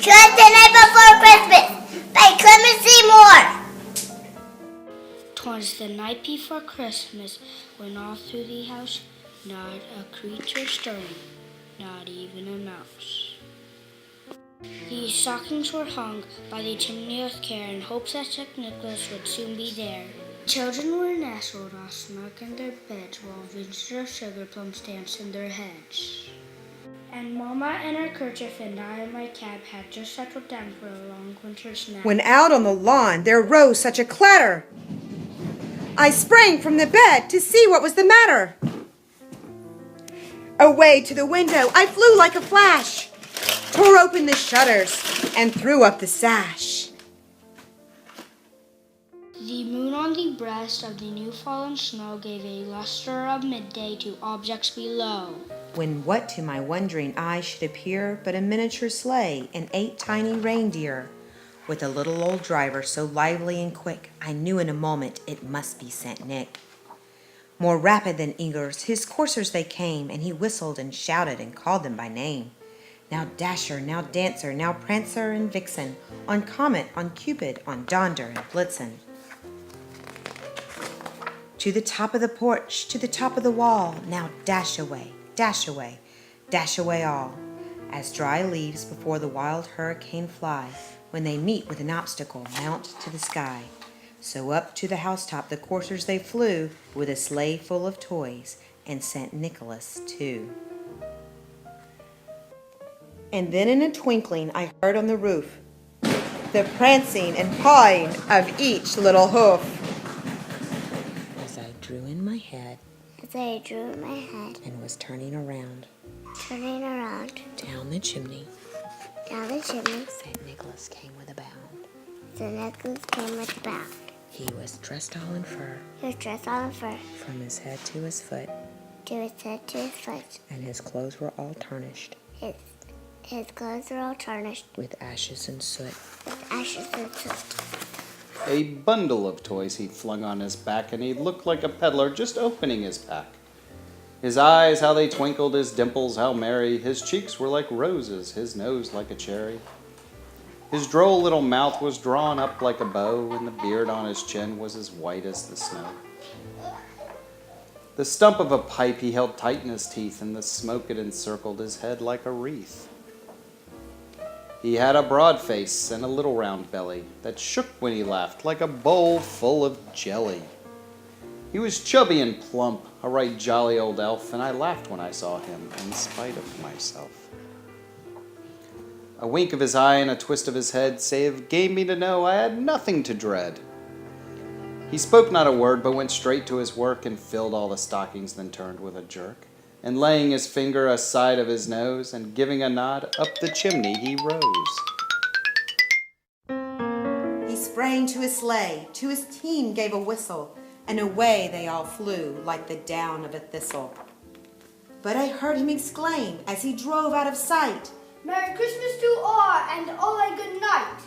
'Twas the Night Before Christmas by Clement Seymour. 'Twas the night before Christmas, when all through the house not a creature stirring, not even a mouse. The stockings were hung by the chimney with care, in hopes that St. Nicholas would soon be there. Children were nestled all snug in their beds, while visions of sugar plums danced in their heads. And Mama in her kerchief and I in my cap had just settled down for a long winter's nap. When out on the lawn there rose such a clatter, I sprang from the bed to see what was the matter. Away to the window I flew like a flash, tore open the shutters, and threw up the sash. The moon on the breast of the new fallen snow gave a luster of midday to objects below. When what to my wondering eye should appear but a miniature sleigh and 8 tiny reindeer, with a little old driver so lively and quick, I knew in a moment it must be St. Nick. More rapid than eagles, his coursers they came, and he whistled and shouted and called them by name. Now Dasher, now Dancer, now Prancer and Vixen, on Comet, on Cupid, on Donder and Blitzen. To the top of the porch, to the top of the wall, now dash away, dash away, dash away all, as dry leaves before the wild hurricane fly, when they meet with an obstacle, mount to the sky. So up to the housetop the coursers they flew, with a sleigh full of toys, and St. Nicholas too. And then in a twinkling I heard on the roof the prancing and pawing of each little hoof. As I drew in my head and was turning around down the chimney, St. Nicholas came with a bound. He was dressed all in fur. From his head to his foot. And his clothes were all tarnished. With ashes and soot. A bundle of toys he flung on his back, and he looked like a peddler just opening his pack. His eyes, how they twinkled, his dimples, how merry. His cheeks were like roses, his nose like a cherry. His droll little mouth was drawn up like a bow, and the beard on his chin was as white as the snow. The stump of a pipe he held tight in his teeth, and the smoke it encircled his head like a wreath. He had a broad face and a little round belly that shook when he laughed like a bowl full of jelly. He was chubby and plump, a right jolly old elf, and I laughed when I saw him in spite of myself. A wink of his eye and a twist of his head gave me to know I had nothing to dread. He spoke not a word, but went straight to his work and filled all the stockings, then turned with a jerk, and laying his finger aside of his nose and giving a nod, up the chimney he rose. He sprang to his sleigh, to his team gave a whistle, and away they all flew like the down of a thistle. But I heard him exclaim as he drove out of sight, Merry Christmas to all, and all a good night.